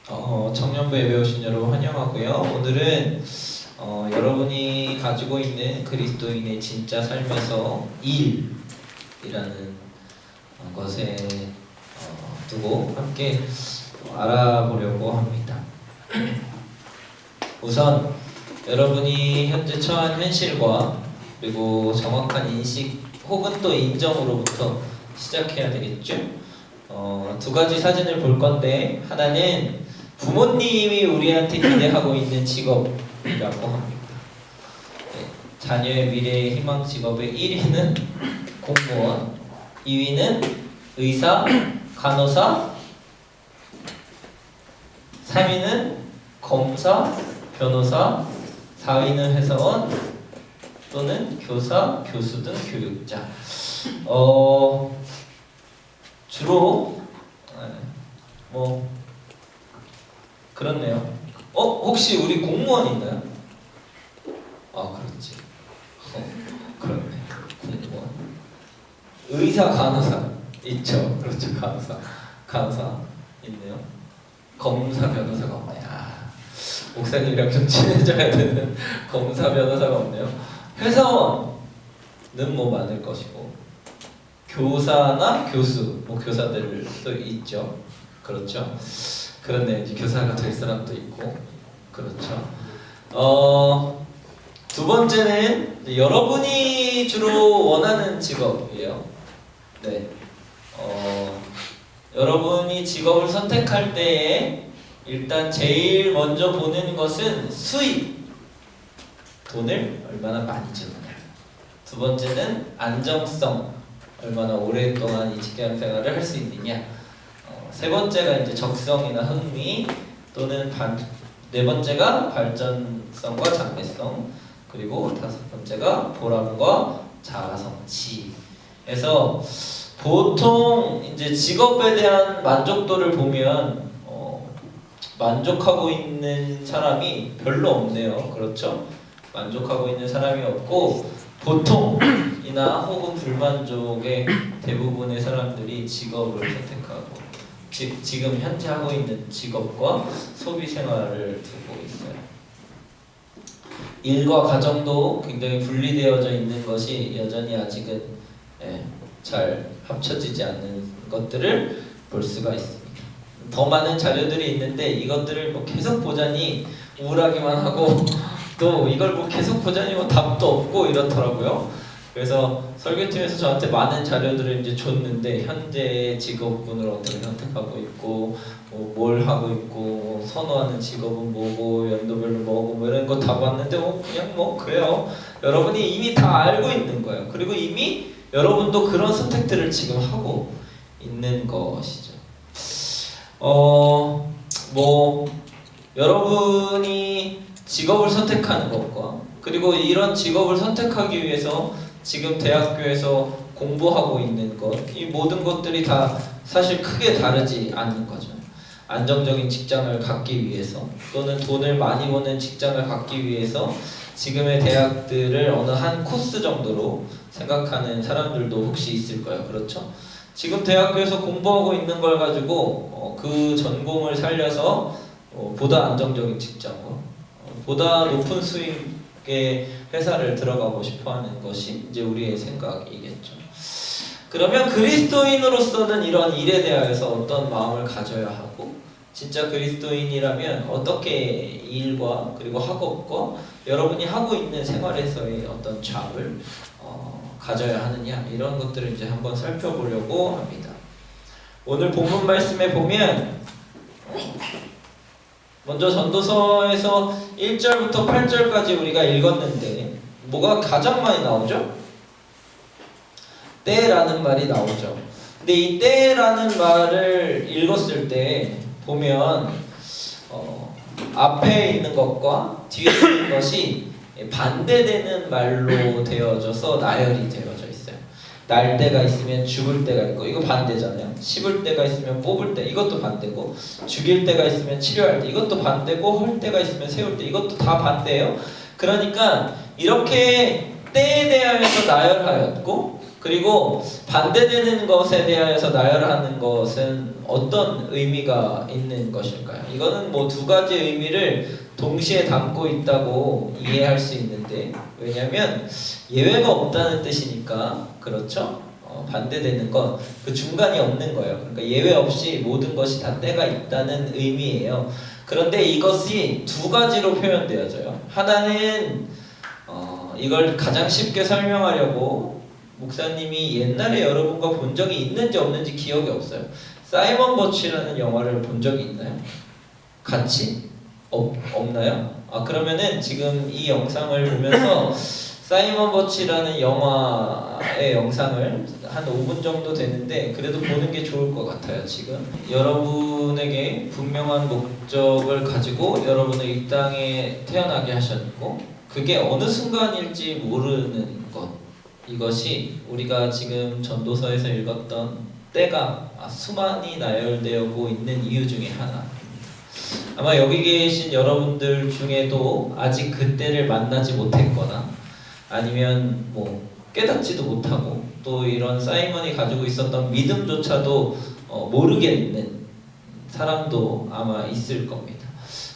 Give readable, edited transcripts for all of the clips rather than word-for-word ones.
청년부 예배 오신 여러분 환영하고요. 오늘은 여러분이 가지고 있는 그리스도인의 진짜 삶에서 일이라는 것에 두고 함께 알아보려고 합니다. 우선 여러분이 현재 처한 현실과 그리고 정확한 인식 혹은 또 인정으로부터 시작해야 되겠죠. 두 가지 사진을 볼 건데, 하나는 부모님이 우리한테 기대하고 있는 직업이라고 합니다. 네, 자녀의 미래의 희망 직업의 1위는 공무원, 2위는 의사, 간호사, 3위는 검사, 변호사, 4위는 회사원 또는 교사, 교수 등 교육자. 주로 그렇네요. 혹시 우리 공무원 있나요? 그렇지. 그렇네. 공무원. 의사, 간호사 있죠. 그렇죠. 간호사 있네요. 검사, 변호사가 없네. 목사님이랑 좀 친해져야 되는 검사, 변호사가 없네요. 회사원은 많을 것이고, 교사나 교수, 교사들도 있죠. 그렇죠. 그런데 이제 교사가 될 사람도 있고, 그렇죠. 두 번째는 여러분이 주로 원하는 직업이에요. 네. 여러분이 직업을 선택할 때에 일단 제일 먼저 보는 것은 수입, 돈을 얼마나 많이 주느냐. 두 번째는 안정성, 얼마나 오랫동안 이 직장 생활을 할 수 있느냐. 세 번째가 이제 적성이나 흥미, 또는 네 번째가 발전성과 장래성, 그리고 다섯 번째가 보람과 자아성취. 그래서 보통 이제 직업에 대한 만족도를 보면 만족하고 있는 사람이 별로 없네요. 그렇죠? 만족하고 있는 사람이 없고, 보통이나 혹은 불만족의 대부분의 사람들이 직업을 선택하고 지금 현재 하고 있는 직업과 소비 생활을 두고 있어요. 일과 가정도 굉장히 분리되어져 있는 것이 여전히 아직은 잘 합쳐지지 않는 것들을 볼 수가 있습니다. 더 많은 자료들이 있는데 이것들을 계속 보자니 우울하기만 하고 또 이걸 계속 보자니 답도 없고 이렇더라고요. 그래서 설교팀에서 저한테 많은 자료들을 이제 줬는데, 현재 직업군을 어떻게 선택하고 있고, 뭘 하고 있고, 선호하는 직업은 뭐고, 연도별로 뭐고, 이런 거 다 봤는데 그냥 그래요. 여러분이 이미 다 알고 있는 거예요. 그리고 이미 여러분도 그런 선택들을 지금 하고 있는 것이죠. 여러분이 직업을 선택하는 것과, 그리고 이런 직업을 선택하기 위해서 지금 대학교에서 공부하고 있는 것, 이 모든 것들이 다 사실 크게 다르지 않는 거죠. 안정적인 직장을 갖기 위해서, 또는 돈을 많이 버는 직장을 갖기 위해서 지금의 대학들을 어느 한 코스 정도로 생각하는 사람들도 혹시 있을 거예요. 그렇죠? 지금 대학교에서 공부하고 있는 걸 가지고 그 전공을 살려서 보다 안정적인 직장과 보다 높은 수익의 회사를 들어가고 싶어하는 것이 이제 우리의 생각이겠죠. 그러면 그리스도인으로서는 이런 일에 대하여서 어떤 마음을 가져야 하고, 진짜 그리스도인이라면 어떻게 일과 그리고 학업과 여러분이 하고 있는 생활에서의 어떤 잡을 가져야 하느냐, 이런 것들을 이제 한번 살펴보려고 합니다. 오늘 본문 말씀에 보면 먼저 전도서에서 1절부터 8절까지 우리가 읽었는데 뭐가 가장 많이 나오죠? 때라는 말이 나오죠. 근데 이 때라는 말을 읽었을 때 보면 앞에 있는 것과 뒤에 있는 것이 반대되는 말로 되어져서 나열이 되어져 있어요. 날 때가 있으면 죽을 때가 있고, 이거 반대잖아요. 씹을 때가 있으면 뽑을 때, 이것도 반대고, 죽일 때가 있으면 치료할 때, 이것도 반대고, 헐 때가 있으면 세울 때, 이것도 다 반대예요. 그러니까 이렇게 때에 대하여서 나열하였고, 그리고 반대되는 것에 대하여서 나열하는 것은 어떤 의미가 있는 것일까요? 이거는 뭐 두 가지 의미를 동시에 담고 있다고 이해할 수 있는데, 왜냐하면 예외가 없다는 뜻이니까. 그렇죠? 반대되는 건 그 중간이 없는 거예요. 그러니까 예외 없이 모든 것이 다 때가 있다는 의미예요. 그런데 이것이 두 가지로 표현되어져요. 하나는 이걸 가장 쉽게 설명하려고 목사님이 옛날에 여러분과 본 적이 있는지 없는지 기억이 없어요. 사이먼 버치라는 영화를 본 적이 있나요? 같이? 없나요? 그러면은 지금 이 영상을 보면서 사이먼 버치라는 영화의 영상을 한 5분 정도 되는데 그래도 보는 게 좋을 것 같아요. 지금 여러분에게 분명한 목적을 가지고 여러분을 이 땅에 태어나게 하셨고, 그게 어느 순간일지 모르는 것, 이것이 우리가 지금 전도서에서 읽었던 때가 수많이 나열되고 있는 이유 중에 하나. 아마 여기 계신 여러분들 중에도 아직 그 때를 만나지 못했거나 아니면 뭐 깨닫지도 못하고 또 이런 사이먼이 가지고 있었던 믿음조차도 모르겠는 사람도 아마 있을 겁니다.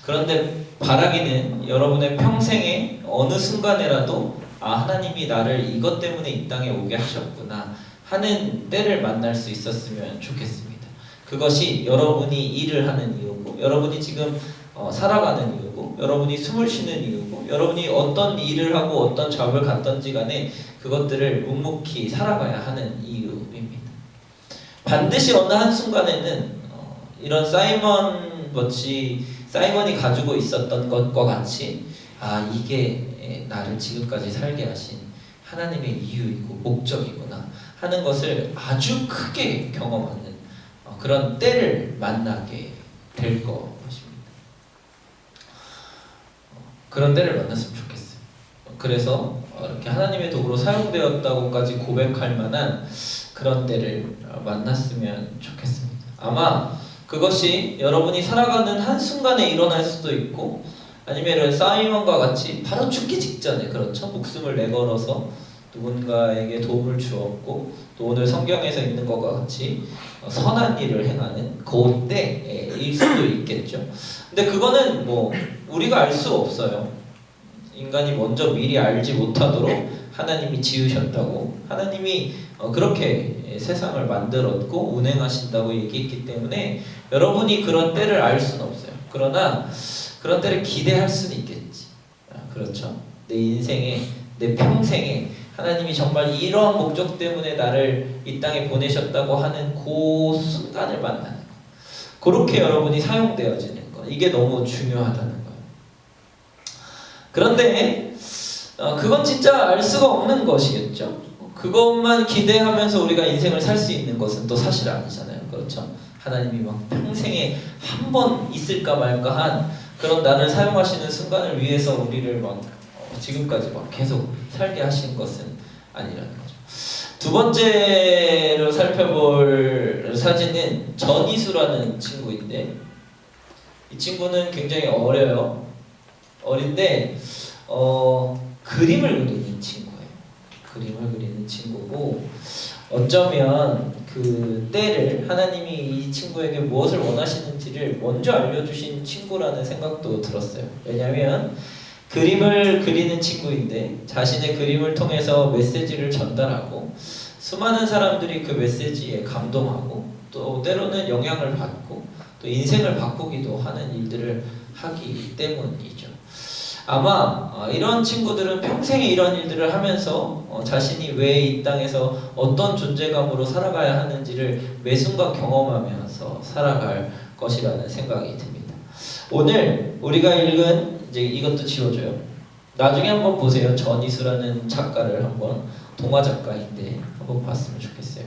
그런데 바라기는 여러분의 평생에 어느 순간에라도 하나님이 나를 이것 때문에 이 땅에 오게 하셨구나 하는 때를 만날 수 있었으면 좋겠습니다. 그것이 여러분이 일을 하는 이유고, 여러분이 지금 살아가는 이유고, 여러분이 숨을 쉬는 이유고, 여러분이 어떤 일을 하고 어떤 잡을 갖던지 간에 그것들을 묵묵히 살아가야 하는 이유입니다. 반드시 어느 한순간에는 이런 사이먼이 가지고 있었던 것과 같이 이게 나를 지금까지 살게 하신 하나님의 이유이고 목적이구나 하는 것을 아주 크게 경험하는 그런 때를 만나게 될 것입니다. 그런 때를 만났으면 좋겠어요. 그래서 이렇게 하나님의 도구로 사용되었다고까지 고백할 만한 그런 때를 만났으면 좋겠습니다. 아마 그것이 여러분이 살아가는 한순간에 일어날 수도 있고, 아니면 사이먼과 같이 바로 죽기 직전에, 그렇죠? 목숨을 내걸어서 누군가에게 도움을 주었고 또 오늘 성경에서 있는 것과 같이 선한 일을 행하는 그때일 수도 있겠죠. 근데 그거는 뭐 우리가 알 수 없어요. 인간이 먼저 미리 알지 못하도록 하나님이 지으셨다고, 하나님이 그렇게 세상을 만들었고 운행하신다고 얘기했기 때문에 여러분이 그런 때를 알 수는 없어요. 그러나 그런 때를 기대할 수는 있겠지. 그렇죠? 내 인생에, 내 평생에 하나님이 정말 이러한 목적 때문에 나를 이 땅에 보내셨다고 하는 그 순간을 만나는 것, 그렇게 여러분이 사용되어지는 것, 이게 너무 중요하다는 거예요. 그런데 그건 진짜 알 수가 없는 것이겠죠. 그것만 기대하면서 우리가 인생을 살 수 있는 것은 또 사실 아니잖아요. 그렇죠? 하나님이 막 평생에 한 번 있을까 말까 한 그런 나를 사용하시는 순간을 위해서 우리를 막 지금까지 막 계속 살게 하신 것은 아니라는 거죠. 두 번째로 살펴볼 사진은 전이수라는 친구인데, 이 친구는 굉장히 어린데 그림을 그리는 친구예요. 그림을 그리는 친구고, 어쩌면 그 때를 하나님이 이 친구에게 무엇을 원하시는지를 먼저 알려주신 친구라는 생각도 들었어요. 왜냐하면 그림을 그리는 친구인데 자신의 그림을 통해서 메시지를 전달하고 수많은 사람들이 그 메시지에 감동하고 또 때로는 영향을 받고 또 인생을 바꾸기도 하는 일들을 하기 때문이죠. 아마 이런 친구들은 평생에 이런 일들을 하면서 자신이 왜 이 땅에서 어떤 존재감으로 살아가야 하는지를 매 순간 경험하면서 살아갈 것이라는 생각이 듭니다. 오늘 우리가 읽은, 이제 이것도 지워줘요. 나중에 한번 보세요. 전이수라는 작가를 한번, 동화 작가인데 한번 봤으면 좋겠어요.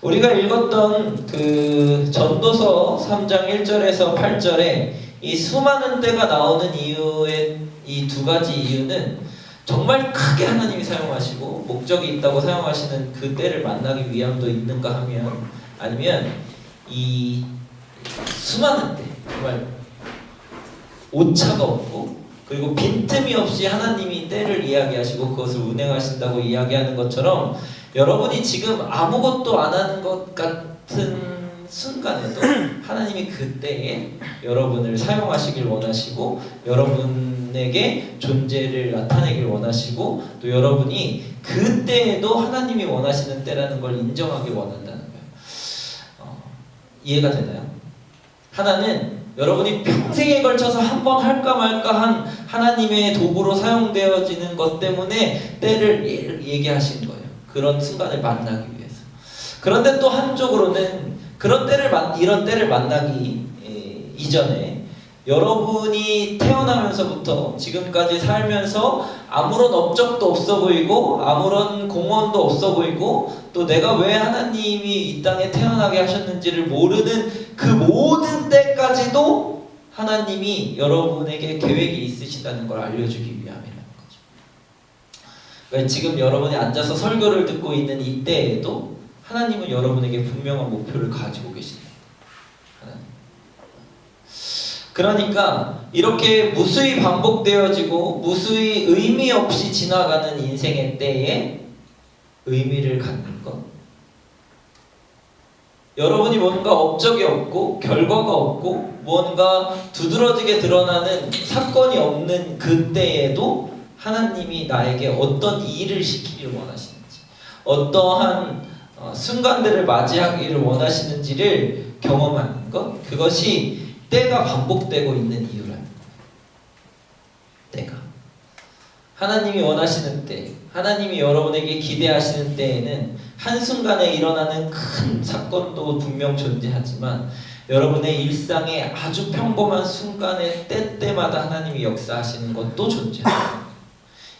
우리가 읽었던 그 전도서 3장 1절에서 8절에 이 수많은 때가 나오는 이유의 이 두 가지 이유는 정말 크게 하나님이 사용하시고 목적이 있다고 사용하시는 그 때를 만나기 위함도 있는가 하면, 아니면 이 수많은 때 정말 오차가 없고 그리고 빈틈이 없이 하나님이 때를 이야기하시고 그것을 운행하신다고 이야기하는 것처럼 여러분이 지금 아무것도 안 하는 것 같은 순간에도 하나님이 그때에 여러분을 사용하시길 원하시고 여러분에게 존재를 나타내길 원하시고 또 여러분이 그때에도 하나님이 원하시는 때라는 걸 인정하길 원한다는 거예요. 이해가 되나요? 하나는 여러분이 평생에 걸쳐서 한 번 할까 말까 한 하나님의 도구로 사용되어지는 것 때문에 때를 얘기하신 거예요. 그런 순간을 만나기 위해서. 그런데 또 한쪽으로는 이런 때를 만나기 이전에 여러분이 태어나면서부터 지금까지 살면서 아무런 업적도 없어 보이고 아무런 공헌도 없어 보이고 또 내가 왜 하나님이 이 땅에 태어나게 하셨는지를 모르는 그 모든 때까지도 하나님이 여러분에게 계획이 있으시다는 걸 알려주기 위함이라는 거죠. 그러니까 지금 여러분이 앉아서 설교를 듣고 있는 이때에도 하나님은 여러분에게 분명한 목표를 가지고 계십니다. 그러니까 이렇게 무수히 반복되어지고 무수히 의미 없이 지나가는 인생의 때에 의미를 갖는 것, 여러분이 뭔가 업적이 없고 결과가 없고 뭔가 두드러지게 드러나는 사건이 없는 그때에도 하나님이 나에게 어떤 일을 시키기를 원하시는지 어떠한 순간들을 맞이하기를 원하시는지를 경험하는 것, 그것이 때가 반복되고 있는 이유라는 거예요. 때가 하나님이 원하시는 때, 하나님이 여러분에게 기대하시는 때에는 한순간에 일어나는 큰 사건도 분명 존재하지만 여러분의 일상의 아주 평범한 순간의 때때마다 하나님이 역사하시는 것도 존재합니다.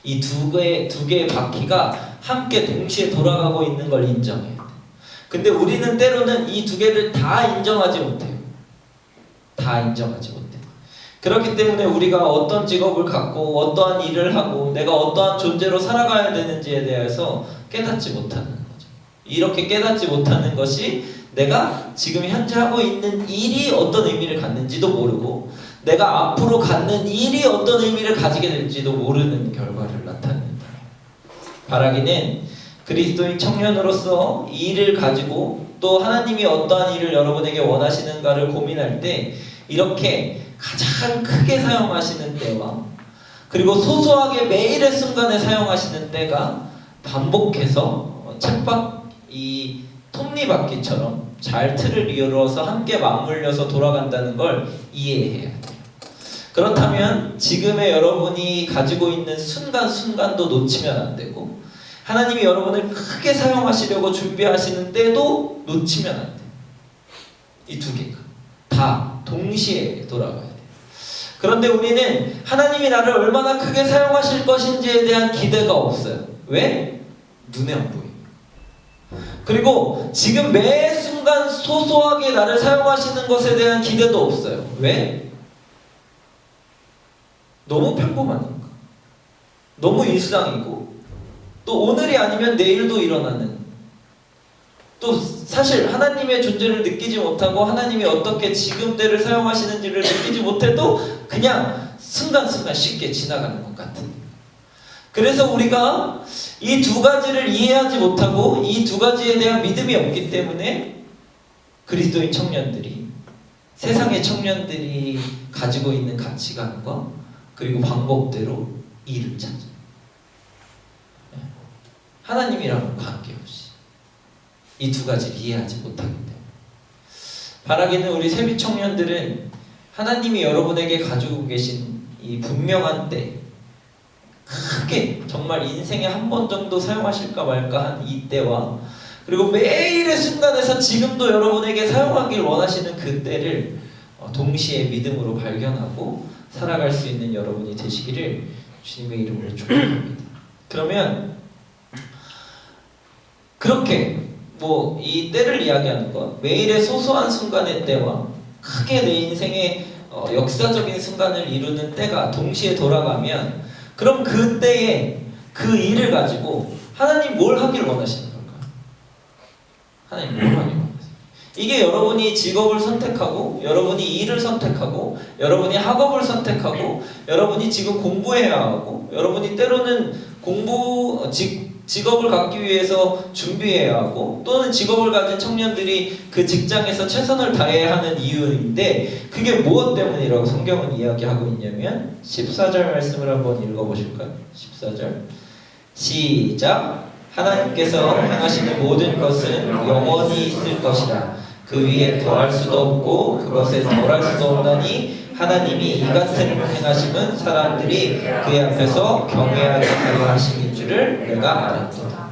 이 두 개의 바퀴가 함께 동시에 돌아가고 있는 걸 인정해야 돼요. 근데 우리는 때로는 이 두 개를 다 인정하지 못해요. 다 인정하지 못해요. 그렇기 때문에 우리가 어떤 직업을 갖고 어떠한 일을 하고 내가 어떠한 존재로 살아가야 되는지에 대해서 깨닫지 못하는 거죠. 이렇게 깨닫지 못하는 것이 내가 지금 현재 하고 있는 일이 어떤 의미를 갖는지도 모르고 내가 앞으로 갖는 일이 어떤 의미를 가지게 될지도 모르는 결과를 나타낸다. 바라기는 그리스도인 청년으로서 이 일을 가지고 또 하나님이 어떠한 일을 여러분에게 원하시는가를 고민할 때 이렇게 가장 크게 사용하시는 때와 그리고 소소하게 매일의 순간에 사용하시는 때가 반복해서 책박 이 톱니바퀴처럼 잘 틀을 이루어서 함께 맞물려서 돌아간다는 걸 이해해야 돼요. 그렇다면 지금의 여러분이 가지고 있는 순간순간도 놓치면 안 되고 하나님이 여러분을 크게 사용하시려고 준비하시는 때도 놓치면 안 돼요. 이 두 개가 다 동시에 돌아가야 돼요. 그런데 우리는 하나님이 나를 얼마나 크게 사용하실 것인지에 대한 기대가 없어요. 왜? 눈에 안 보여요. 그리고 지금 매 순간 소소하게 나를 사용하시는 것에 대한 기대도 없어요. 왜? 너무 평범하니까. 너무 일상이고 또 오늘이 아니면 내일도 일어나는, 또 사실 하나님의 존재를 느끼지 못하고 하나님이 어떻게 지금 때를 사용하시는지를 느끼지 못해도 그냥 순간순간 쉽게 지나가는 것 같은. 그래서 우리가 이 두 가지를 이해하지 못하고 이 두 가지에 대한 믿음이 없기 때문에 그리스도인 청년들이, 세상의 청년들이 가지고 있는 가치관과 그리고 방법대로 일을 찾아요. 하나님이랑 관계없이 이 두 가지를 이해하지 못하기 때문에. 바라기는 우리 세비 청년들은 하나님이 여러분에게 가지고 계신 이 분명한 때, 크게 정말 인생에 한 번 정도 사용하실까 말까 한 이 때와 그리고 매일의 순간에서 지금도 여러분에게 사용하길 원하시는 그 때를 동시에 믿음으로 발견하고 살아갈 수 있는 여러분이 되시기를 주님의 이름으로 축복합니다. 그러면 그렇게 이 때를 이야기하는 것, 매일의 소소한 순간의 때와 크게 내 인생의 역사적인 순간을 이루는 때가 동시에 돌아가면, 그럼 그 때에 그 일을 가지고 하나님 뭘 하길 원하시는 걸까요? 하나님 뭘 하길 원하세요? 이게 여러분이 직업을 선택하고 여러분이 일을 선택하고 여러분이 학업을 선택하고 여러분이 지금 공부해야 하고 여러분이 때로는 직업을 갖기 위해서 준비해야 하고 또는 직업을 가진 청년들이 그 직장에서 최선을 다해야 하는 이유인데 그게 무엇 때문이라고 성경은 이야기하고 있냐면 14절 말씀을 한번 읽어보실까요? 14절 시작. 하나님께서 행하시는 모든 것은 영원히 있을 것이라. 그 위에 더할 수도 없고 그것에 덜할 수도 없나니 하나님이 이 같은 행하심은 사람들이 그의 앞에서 경외하게 하려 하심인 줄을 내가 알았다.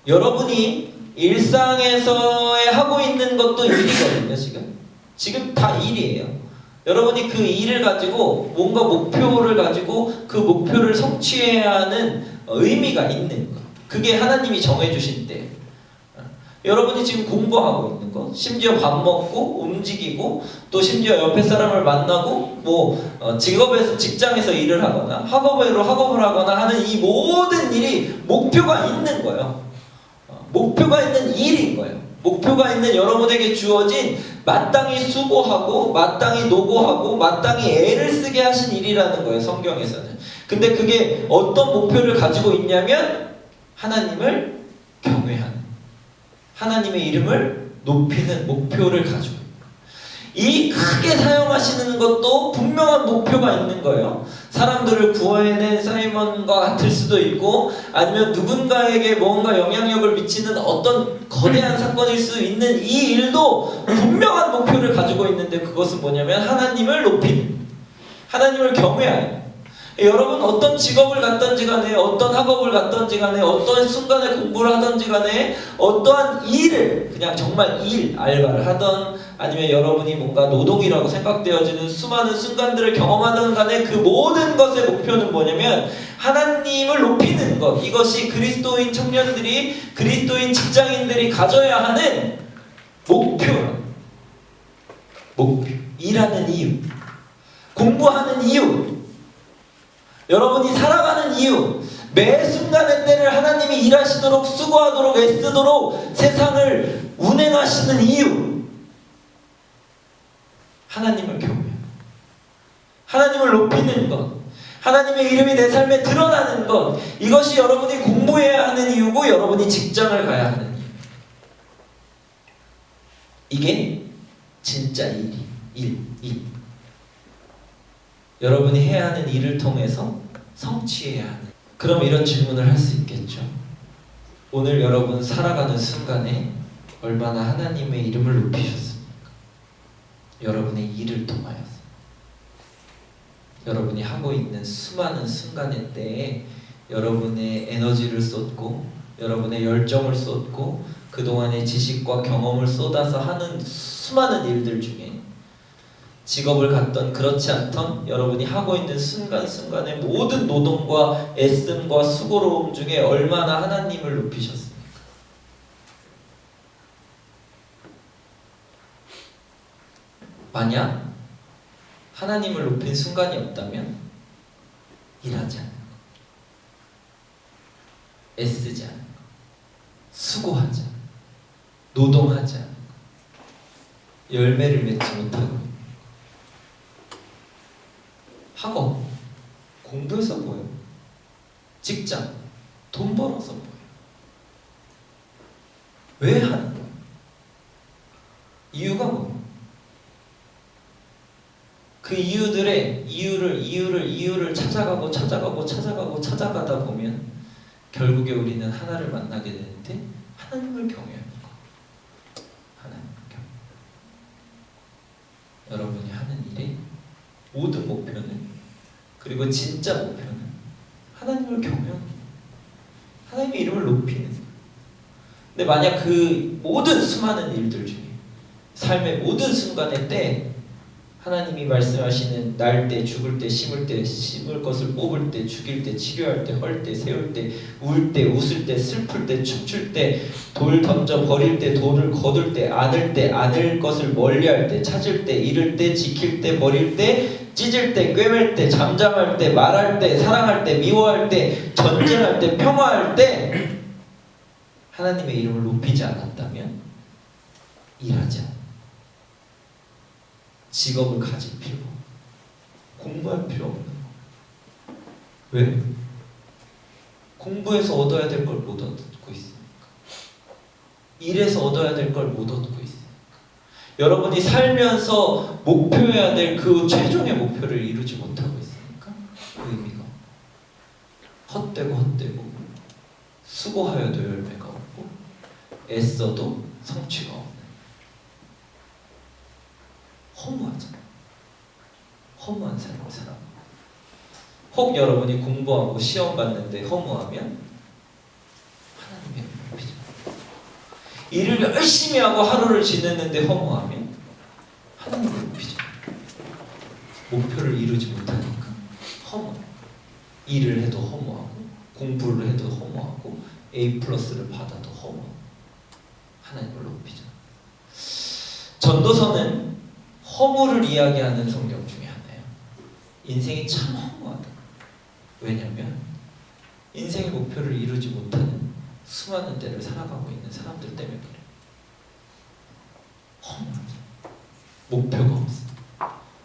여러분이 일상에서 하고 있는 것도 일이거든요. 지금 다 일이에요. 여러분이 그 일을 가지고 뭔가 목표를 가지고 그 목표를 성취해야 하는 의미가 있는 것. 그게 하나님이 정해주신 때. 여러분이 지금 공부하고 있는 것, 심지어 밥 먹고 움직이고 또 심지어 옆에 사람을 만나고 직장에서 일을 하거나 학업을 하거나 하는 이 모든 일이 목표가 있는 거예요. 목표가 있는 일인 거예요. 목표가 있는 여러분에게 주어진 마땅히 수고하고 마땅히 노고하고 마땅히 애를 쓰게 하신 일이라는 거예요. 성경에서는. 근데 그게 어떤 목표를 가지고 있냐면 하나님을 경외하는, 하나님의 이름을 높이는 목표를 가지고 있는 거예요. 이 크게 사용하시는 것도 분명한 목표가 있는 거예요. 사람들을 구해낸 사이먼과 같을 수도 있고 아니면 누군가에게 뭔가 영향력을 미치는 어떤 거대한 사건일 수 있는 이 일도 분명한 목표를 가지고 있는데 그것은 뭐냐면 하나님을 높이는, 하나님을 경외하는. 여러분 어떤 직업을 갖던지 간에 어떤 학업을 갖던지 간에 어떤 순간에 공부를 하던지 간에 어떠한 일을 그냥 정말 알바를 하던 아니면 여러분이 뭔가 노동이라고 생각되어지는 수많은 순간들을 경험하던 간에 그 모든 것의 목표는 뭐냐면 하나님을 높이는 것. 이것이 그리스도인 청년들이 그리스도인 직장인들이 가져야 하는 목표. 일하는 이유, 공부하는 이유, 여러분이 살아가는 이유, 매 순간의 때를 하나님이 일하시도록 수고하도록 애쓰도록 세상을 운행하시는 이유, 하나님을 경외하는, 하나님을 높이는 것, 하나님의 이름이 내 삶에 드러나는 것, 이것이 여러분이 공부해야 하는 이유고 여러분이 직장을 가야 하는 이유. 이게 진짜 일. 여러분이 해야 하는 일을 통해서 성취해야 하는. 그럼 이런 질문을 할 수 있겠죠. 오늘 여러분 살아가는 순간에 얼마나 하나님의 이름을 높이셨습니까? 여러분의 일을 통하여서. 여러분이 하고 있는 수많은 순간의 때에 여러분의 에너지를 쏟고 여러분의 열정을 쏟고 그동안의 지식과 경험을 쏟아서 하는 수많은 일들 중에 직업을 갖던 그렇지 않던 여러분이 하고 있는 순간순간의 모든 노동과 애씀과 수고로움 중에 얼마나 하나님을 높이셨습니까? 만약 하나님을 높인 순간이 없다면 일하지 않는 것, 애쓰지 않는 것, 수고하지 않는 것, 노동하지 않는 것, 열매를 맺지 못하고 학업, 공부해서 뭐예요? 직장, 돈 벌어서 뭐예요? 왜 하는 거예요? 이유가 뭐예요? 그 이유를 찾아가다 보면 결국에 우리는 하나를 만나게 되는데 하나님을 경외하는 거. 하나님을 경외. 여러분이 하는 일의 모든 목표는, 그리고 진짜 목표는 하나님을 경외하는 거예요. 하나님의 이름을 높이는 거예요. 근데 만약 그 모든 수많은 일들 중에 삶의 모든 순간의 때 하나님이 말씀하시는 날 때, 죽을 때, 심을 때, 심을 것을 뽑을 때, 죽일 때, 치료할 때, 헐 때, 세울 때, 울 때, 웃을 때, 슬플 때, 춤출 때, 돌 던져 버릴 때, 돌을 거둘 때, 안을 것을 멀리할 때, 찾을 때, 잃을 때, 지킬 때, 버릴 때, 찢을 때, 꿰맬 때, 잠잠할 때, 말할 때, 사랑할 때, 미워할 때, 전쟁할 때, 평화할 때 하나님의 이름을 높이지 않았다면 일하지 않아. 직업을 가질 필요, 공부할 필요 없는 거. 왜? 공부해서 얻어야 될 걸 못 얻고 있습니까? 일에서 얻어야 될 걸 못 얻고 있습니까? 여러분이 살면서 목표해야 될 그 최종의 목표를 이루지 못하고 있습니까? 그 의미가 헛되고 수고하여도 열매가 없고 애써도 성취가 없는 허무하잖아요. 허무한 삶을 살아가고, 혹 여러분이 공부하고 시험 봤는데 허무하면 하나님의 눈빛이죠. 일을 열심히 하고 하루를 지냈는데 허무하면 하나님의 눈빛이죠. 목표를 이루지 못하니까 허무해요. 일을 해도 허무하고 공부를 해도 허무하고 A+를 받아도 허무하고 하나님을 높이죠. 전도서는 허무를 이야기하는 성경 중에 하나예요. 인생이 참 허무하다. 왜냐하면 인생의 목표를 이루지 못하는 수많은 때를 살아가고 있는 사람들 때문에 그래요. 허무하죠. 목표가 없어.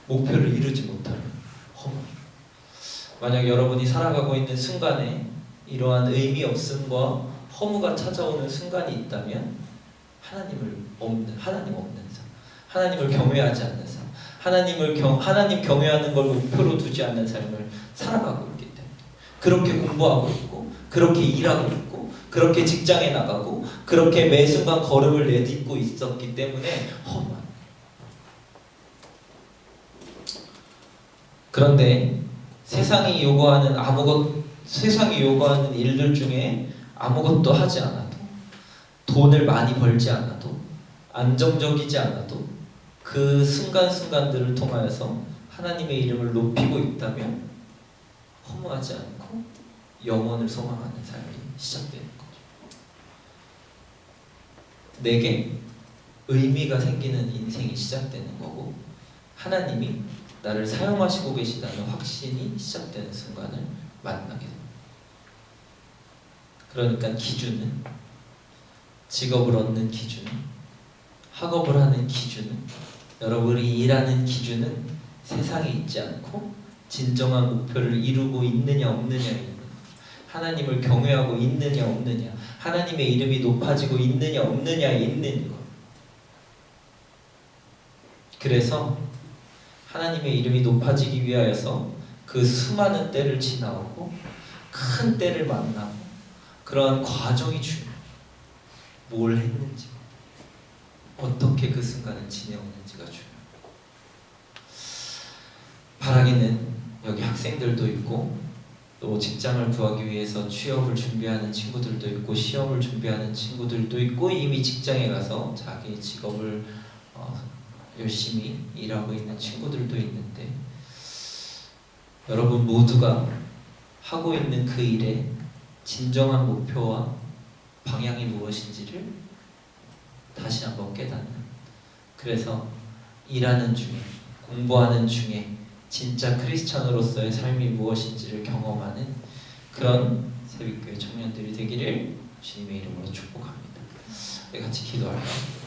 목표를 이루지 못하는 허무. 만약 여러분이 살아가고 있는 순간에 이러한 의미 없음과 허무가 찾아오는 순간이 있다면 하나님 없는 삶, 하나님을 경외하지 않는 삶, 하나님 경외하는 걸 목표로 두지 않는 삶을 살아가고 있기 때문에, 그렇게 공부하고 있고, 그렇게 일하고 있고, 그렇게 직장에 나가고, 그렇게 매 순간 걸음을 내딛고 있었기 때문에 허무한. 그런데 세상이 요구하는 일들 중에 아무것도 하지 않아도, 돈을 많이 벌지 않아도, 안정적이지 않아도 그 순간순간들을 통하여서 하나님의 이름을 높이고 있다면 허무하지 않고 영원을 소망하는 삶이 시작되는 거죠. 내게 의미가 생기는 인생이 시작되는 거고, 하나님이 나를 사용하시고 계시다는 확신이 시작되는 순간을 만나게 됩니다. 그러니까 기준은, 직업을 얻는 기준은, 학업을 하는 기준은, 여러분이 일하는 기준은 세상에 있지 않고 진정한 목표를 이루고 있느냐 없느냐에 있는 거죠. 하나님을 경외하고 있느냐 없느냐, 하나님의 이름이 높아지고 있느냐 없느냐에 있는 것. 그래서 하나님의 이름이 높아지기 위하여서 그 수많은 때를 지나오고 큰 때를 만나고 그러한 과정이 중요해요. 뭘 했는지, 어떻게 그 순간을 지내었는지가 중요해요. 바라기는 여기 학생들도 있고, 또 직장을 구하기 위해서 취업을 준비하는 친구들도 있고, 시험을 준비하는 친구들도 있고, 이미 직장에 가서 자기 직업을 열심히 일하고 있는 친구들도 있는데, 여러분 모두가 하고 있는 그 일의 진정한 목표와 방향이 무엇인지를 다시 한번 깨닫는, 그래서 일하는 중에, 공부하는 중에 진짜 크리스찬으로서의 삶이 무엇인지를 경험하는 그런 새벽교회 청년들이 되기를 주님의 이름으로 축복합니다. 우리 같이 기도할까요?